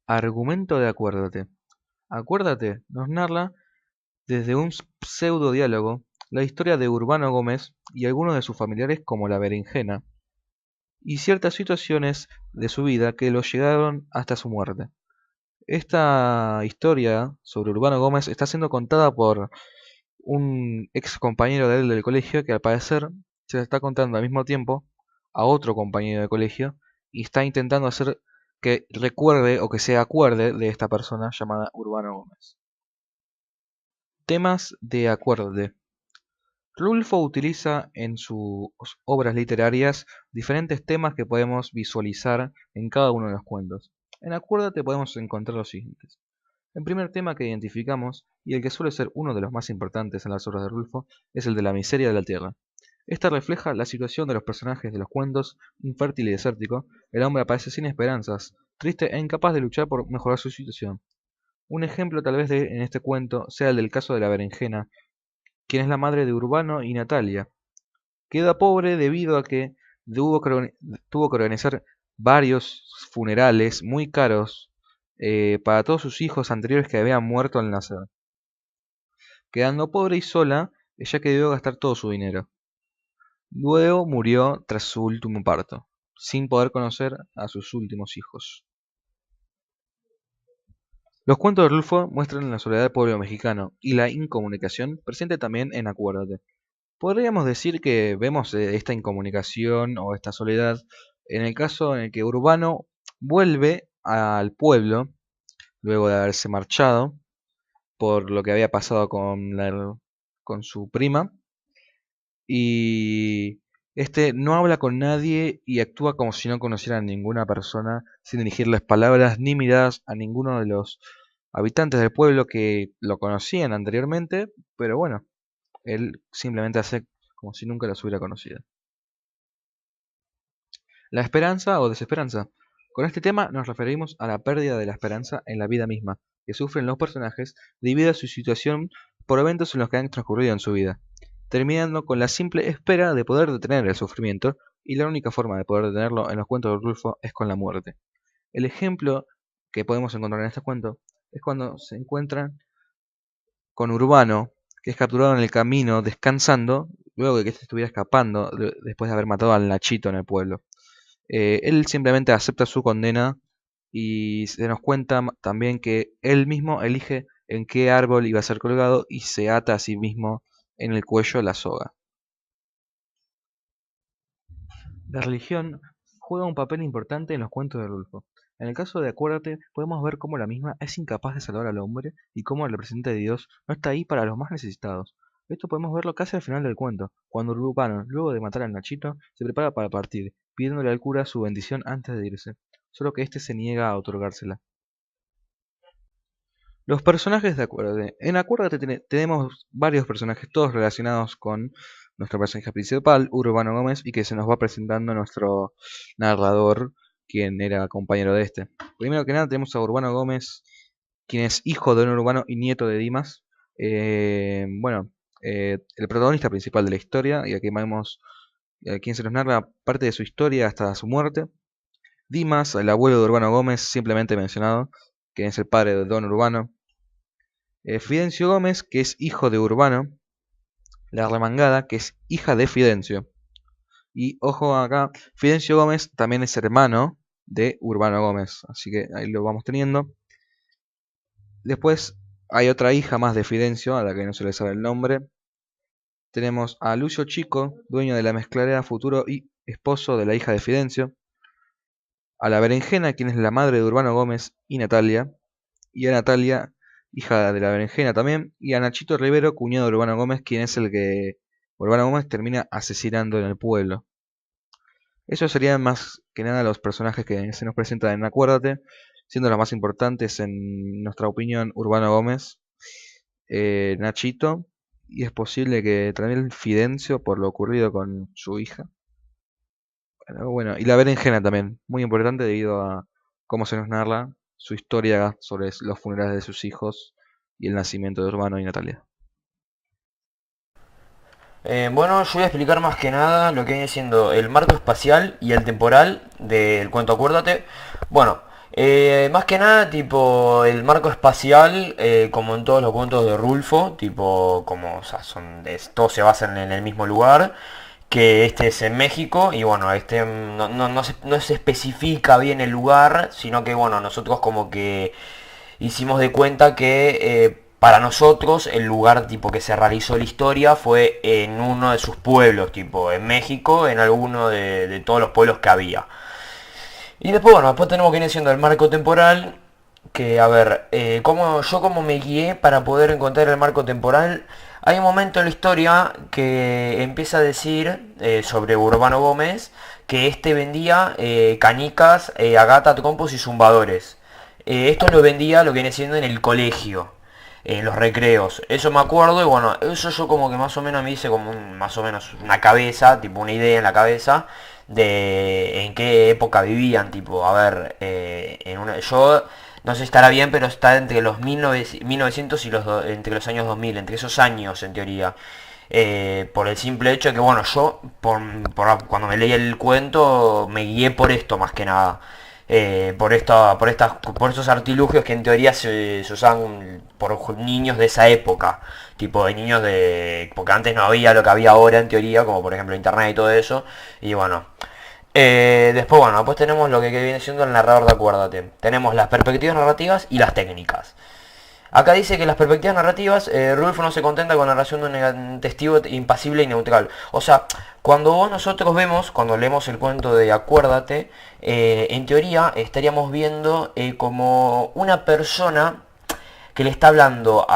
Argumento de Acuérdate. Acuérdate nos narra desde un pseudo diálogo la historia de Urbano Gómez y algunos de sus familiares como la berenjena, y ciertas situaciones de su vida que lo llegaron hasta su muerte. Esta historia sobre Urbano Gómez está siendo contada por un ex compañero de él del colegio que al parecer se la está contando al mismo tiempo a otro compañero de colegio y está intentando hacer que recuerde o que se acuerde de esta persona llamada Urbano Gómez. Temas de acuerde. Rulfo utiliza en sus obras literarias diferentes temas que podemos visualizar en cada uno de los cuentos. En Acuérdate podemos encontrar los siguientes. El primer tema que identificamos, y el que suele ser uno de los más importantes en las obras de Rulfo, es el de la miseria de la tierra. Esta refleja la situación de los personajes de los cuentos, infértil y desértico. El hombre aparece sin esperanzas, triste e incapaz de luchar por mejorar su situación. Un ejemplo tal vez en este cuento sea el del caso de la berenjena, quien es la madre de Urbano y Natalia. Queda pobre debido a que tuvo que organizar varios funerales muy caros para todos sus hijos anteriores que habían muerto al nacer. Quedando pobre y sola, ella que debió gastar todo su dinero. Luego murió tras su último parto, sin poder conocer a sus últimos hijos. Los cuentos de Rulfo muestran la soledad del pueblo mexicano y la incomunicación presente también en Acuérdate. Podríamos decir que vemos esta incomunicación o esta soledad en el caso en el que Urbano vuelve al pueblo luego de haberse marchado por lo que había pasado con su prima, y este no habla con nadie y actúa como si no conociera a ninguna persona, sin dirigirles palabras ni miradas a ninguno de los habitantes del pueblo que lo conocían anteriormente, pero bueno, él simplemente hace como si nunca los hubiera conocido. La esperanza o desesperanza. Con este tema nos referimos a la pérdida de la esperanza en la vida misma que sufren los personajes debido a su situación por eventos en los que han transcurrido en su vida, terminando con la simple espera de poder detener el sufrimiento, y la única forma de poder detenerlo en los cuentos de Rulfo es con la muerte. El ejemplo que podemos encontrar en este cuento es cuando se encuentran con Urbano, que es capturado en el camino descansando, luego de que éste estuviera escapando después de haber matado al Nachito en el pueblo. Él simplemente acepta su condena y se nos cuenta también que él mismo elige en qué árbol iba a ser colgado y se ata a sí mismo en el cuello la soga. La religión juega un papel importante en los cuentos de Rulfo. En el caso de Acuérdate, podemos ver cómo la misma es incapaz de salvar al hombre y cómo el representante de Dios no está ahí para los más necesitados. Esto podemos verlo casi al final del cuento, cuando Urbano, luego de matar al Nachito, se prepara para partir, pidiéndole al cura su bendición antes de irse, solo que éste se niega a otorgársela. Los personajes de Acuérdate. En Acuérdate tenemos varios personajes, todos relacionados con nuestro personaje principal, Urbano Gómez, y que se nos va presentando nuestro narrador, quien era compañero de este. Primero que nada tenemos a Urbano Gómez, quien es hijo de un urbano y nieto de Dimas. Bueno, el protagonista principal de la historia, y aquí vemos quien se nos narra parte de su historia hasta su muerte. Dimas, el abuelo de Urbano Gómez, simplemente mencionado, que es el padre de Don Urbano. Fidencio Gómez, que es hijo de Urbano. La remangada, que es hija de Fidencio. Y ojo acá, Fidencio Gómez también es hermano de Urbano Gómez, así que ahí lo vamos teniendo. Después hay otra hija más de Fidencio, a la que no se le sabe el nombre. Tenemos a Lucio Chico, dueño de la mezcladora, futuro y esposo de la hija de Fidencio. A la berenjena, quien es la madre de Urbano Gómez y Natalia. Y a Natalia, hija de la berenjena también. Y a Nachito Rivero, cuñado de Urbano Gómez, quien es el que Urbano Gómez termina asesinando en el pueblo. Esos serían más que nada los personajes que se nos presentan en Acuérdate, siendo los más importantes en nuestra opinión Urbano Gómez, Nachito, y es posible que también Fidencio por lo ocurrido con su hija. Pero bueno, y la berenjena también, muy importante debido a cómo se nos narra su historia sobre los funerales de sus hijos y el nacimiento de Urbano y Natalia. Bueno, yo voy a explicar más que nada lo que viene siendo el marco espacial y el temporal del cuento Acuérdate. Bueno, Más que nada, tipo, el marco espacial, como en todos los cuentos de Rulfo, tipo, como, o sea, todos se basan en el mismo lugar, que este es en México, y bueno, este no se especifica bien el lugar, sino que, bueno, nosotros como que hicimos de cuenta que para nosotros el lugar tipo que se realizó la historia fue en uno de sus pueblos, tipo en México, en alguno de todos los pueblos que había. Y después, bueno, después tenemos que ir siendo el marco temporal, que a ver, como me guié para poder encontrar el marco temporal, hay un momento en la historia que empieza a decir sobre Urbano Gómez que este vendía canicas, a gata, trompos y zumbadores. Esto lo vendía, lo que viene siendo en el colegio, en los recreos. Eso me acuerdo y bueno, eso yo como que más o menos me hice como más o menos una cabeza, tipo una idea en la cabeza de en qué época vivían, tipo, a ver, yo no sé si estará bien, pero está entre los 1900 y entre los años 2000, entre esos años en teoría. Por el simple hecho de que, bueno, yo cuando me leí el cuento me guié por esto más que nada. Por estos artilugios que en teoría se usaban por niños de esa época, tipo de niños de... porque antes no había lo que había ahora en teoría, como por ejemplo internet y todo eso, y bueno. Después, bueno, después tenemos lo que viene siendo el narrador de Acuérdate. Tenemos las perspectivas narrativas y las técnicas. Acá dice que las perspectivas narrativas, Rulfo no se contenta con la narración de un testigo impasible y neutral. O sea, nosotros vemos, cuando leemos el cuento de Acuérdate, en teoría estaríamos viendo como una persona que le está hablando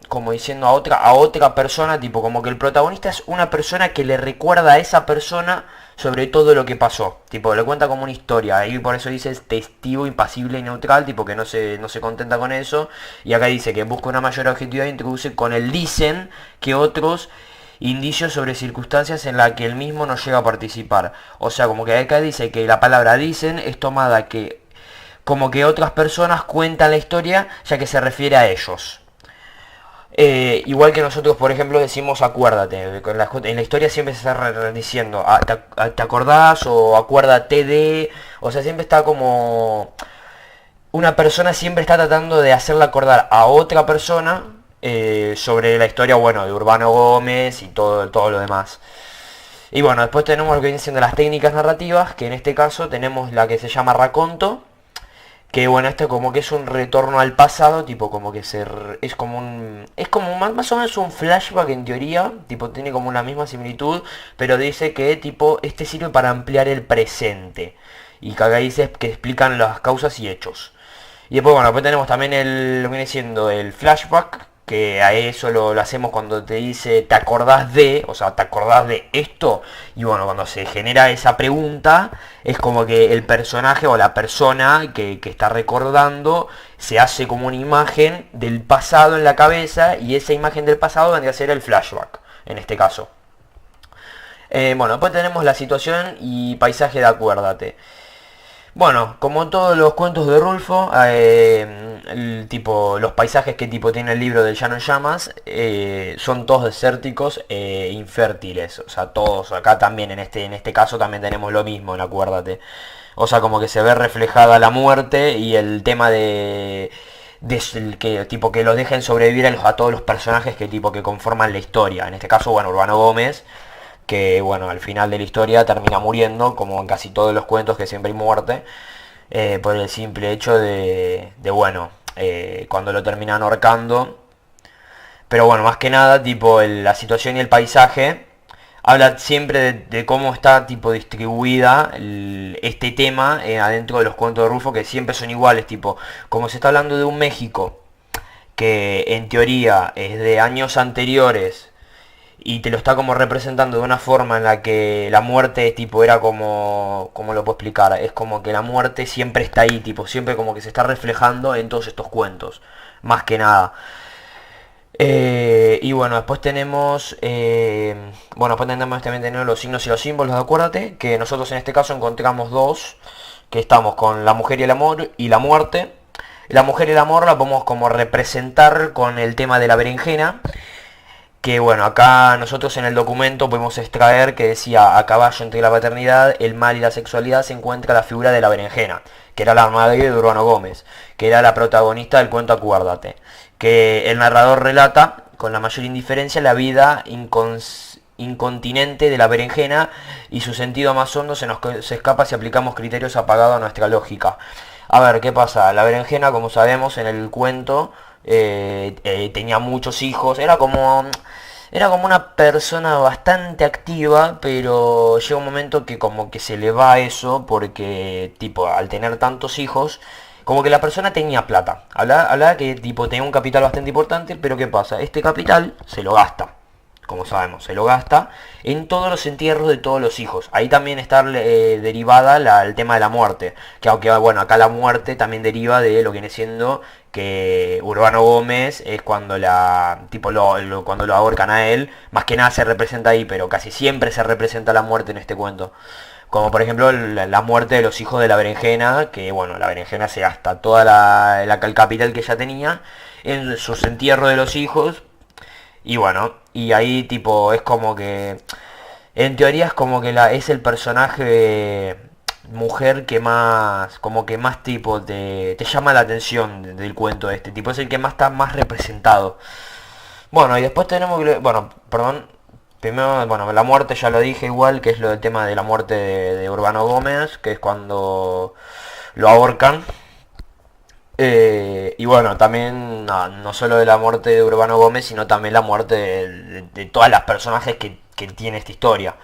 como diciendo a otra persona, tipo como que el protagonista es una persona que le recuerda a esa persona sobre todo lo que pasó, tipo le cuenta como una historia, y por eso dice testigo impasible y neutral, tipo que no se contenta con eso, y acá dice que busca una mayor objetividad e introduce con el dicen que otros indicios sobre circunstancias en las que él mismo no llega a participar. O sea, como que acá dice que la palabra dicen es tomada que como que otras personas cuentan la historia ya que se refiere a ellos. Igual que nosotros, por ejemplo, decimos acuérdate. En la historia siempre se está diciendo te acordás o acuérdate de... O sea, siempre está como... Una persona siempre está tratando de hacerle acordar a otra persona sobre la historia, bueno, de Urbano Gómez y todo lo demás. Y bueno, después tenemos lo que viene siendo las técnicas narrativas, que en este caso tenemos la que se llama raconto, que bueno, esto como que es un retorno al pasado, tipo como que es como más o menos un flashback en teoría, tipo tiene como una misma similitud, pero dice que tipo este sirve para ampliar el presente. Y que acá dice que explican las causas y hechos. Y después bueno, después tenemos también lo que viene siendo el flashback, que a eso lo hacemos cuando te dice te acordás de, o sea, te acordás de esto, y bueno, cuando se genera esa pregunta, es como que el personaje o la persona que está recordando se hace como una imagen del pasado en la cabeza, y esa imagen del pasado vendría a ser el flashback, en este caso. Bueno, después tenemos la situación y paisaje de Acuérdate. Bueno, como todos los cuentos de Rulfo, los paisajes que tipo tiene el libro del Llano en Llamas son todos desérticos e infértiles. O sea, todos acá también en este caso también tenemos lo mismo, ¿no? Acuérdate. O sea, como que se ve reflejada la muerte y el tema que los dejen sobrevivir a todos los personajes que conforman la historia. En este caso, bueno, Urbano Gómez, que bueno, al final de la historia termina muriendo, como en casi todos los cuentos que siempre hay muerte, por el simple hecho cuando lo terminan ahorcando. Pero bueno, más que nada, tipo, la situación y el paisaje habla siempre de cómo está tipo distribuida este tema adentro de los cuentos de Rulfo, que siempre son iguales, tipo, como se está hablando de un México que en teoría es de años anteriores, y te lo está como representando de una forma en la que la muerte tipo era como lo puedo explicar, es como que la muerte siempre está ahí, tipo siempre como que se está reflejando en todos estos cuentos, más que nada. Y bueno, después tenemos también tener los signos y los símbolos, acuérdate, que nosotros en este caso encontramos dos, que estamos con la mujer y el amor y la muerte. La mujer y el amor la podemos como representar con el tema de la berenjena, que bueno, acá nosotros en el documento podemos extraer que decía: a caballo entre la paternidad, el mal y la sexualidad se encuentra la figura de la berenjena, que era la madre de Urbano Gómez, que era la protagonista del cuento Acuérdate, que el narrador relata con la mayor indiferencia la vida incontinente de la berenjena y su sentido más hondo se escapa si aplicamos criterios apagados a nuestra lógica. A ver, ¿qué pasa? La berenjena, como sabemos en el cuento, tenía muchos hijos, era como una persona bastante activa, pero llega un momento que como que se le va eso, porque tipo, al tener tantos hijos, como que la persona tenía plata. Hablaba que tipo tenía un capital bastante importante, pero ¿qué pasa? Este capital se lo gasta. Como sabemos, se lo gasta en todos los entierros de todos los hijos. Ahí también está derivada el tema de la muerte. Que aunque bueno, acá la muerte también deriva de lo que viene siendo que Urbano Gómez es cuando cuando lo ahorcan a él. Más que nada se representa ahí, pero casi siempre se representa la muerte en este cuento. Como por ejemplo la muerte de los hijos de la berenjena, que bueno, la berenjena se gasta toda el capital que ella tenía en sus entierros de los hijos. Y bueno, y ahí tipo es como que, en teoría es como que es el personaje mujer que más, como que más tipo te llama la atención del cuento este, tipo es el que más está más representado. Bueno, y después tenemos que, bueno, perdón, primero, bueno, la muerte ya lo dije igual, que es lo del tema de la muerte de Urbano Gómez, que es cuando lo ahorcan. Y bueno, también no solo de la muerte de Urbano Gómez, sino también la muerte de todas las personajes que tiene esta historia.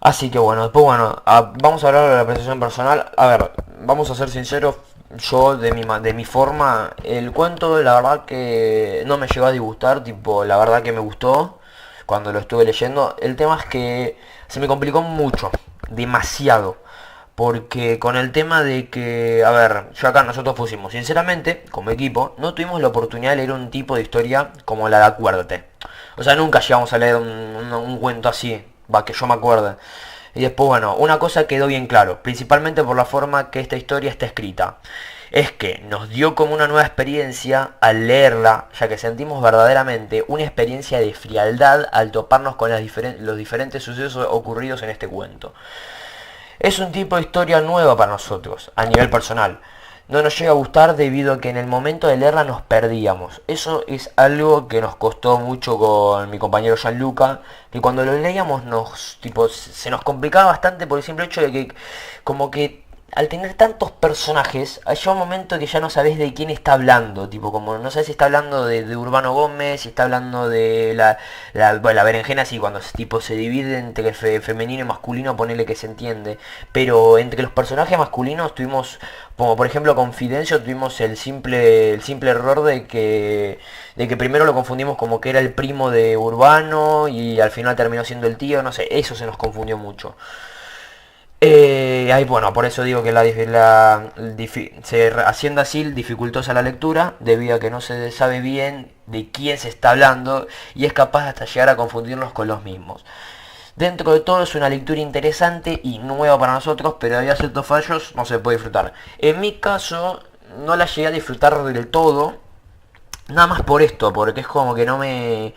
Así que bueno, después bueno, vamos a hablar de la apreciación personal. A ver, vamos a ser sinceros, yo de mi forma, el cuento la verdad que no me llegó a disgustar, tipo, la verdad que me gustó cuando lo estuve leyendo. El tema es que se me complicó mucho, demasiado. Porque con el tema de que, a ver, yo acá nosotros pusimos, sinceramente, como equipo, no tuvimos la oportunidad de leer un tipo de historia como la de Acuérdate. O sea, nunca llegamos a leer un cuento así, va, que yo me acuerde. Y después, bueno, una cosa quedó bien claro, principalmente por la forma que esta historia está escrita. Es que nos dio como una nueva experiencia al leerla, ya que sentimos verdaderamente una experiencia de frialdad al toparnos con los diferentes sucesos ocurridos en este cuento. Es un tipo de historia nueva para nosotros, a nivel personal. No nos llega a gustar debido a que en el momento de leerla nos perdíamos. Eso es algo que nos costó mucho con mi compañero Gianluca, que cuando lo leíamos se nos complicaba bastante por el simple hecho de que como que al tener tantos personajes, hay un momento que ya no sabes de quién está hablando, tipo como no sabes si está hablando de Urbano Gómez, si está hablando de bueno, la berenjena, sí, cuando tipo se divide entre femenino y masculino, ponele que se entiende, pero entre los personajes masculinos tuvimos, como por ejemplo con Fidencio, tuvimos el simple error de que primero lo confundimos como que era el primo de Urbano y al final terminó siendo el tío, no sé, eso se nos confundió mucho. Ahí bueno, por eso digo que haciendo así dificultosa la lectura, debido a que no se sabe bien de quién se está hablando y es capaz hasta llegar a confundirnos con los mismos. Dentro de todo es una lectura interesante y nueva para nosotros, pero había ciertos fallos, no se puede disfrutar. En mi caso, no la llegué a disfrutar del todo, nada más por esto, porque es como que no me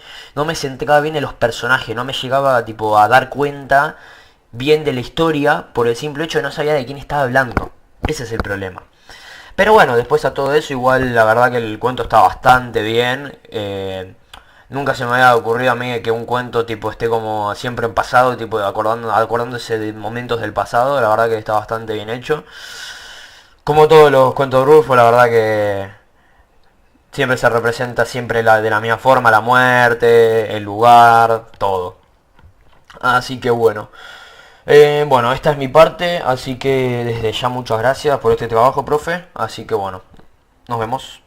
centraba bien en los personajes, no me llegaba tipo a dar cuenta bien de la historia por el simple hecho de no sabía de quién estaba hablando. Ese es el problema. Pero bueno, después a todo eso, igual la verdad que el cuento está bastante bien. Nunca se me había ocurrido a mí que un cuento tipo esté como siempre en pasado, tipo acordándose de momentos del pasado. La verdad que está bastante bien hecho. Como todos los cuentos de Rulfo, la verdad que siempre se representa siempre de la misma forma, la muerte, el lugar, todo. Así que bueno. Bueno, esta es mi parte, así que desde ya muchas gracias por este trabajo, profe. Así que bueno, nos vemos.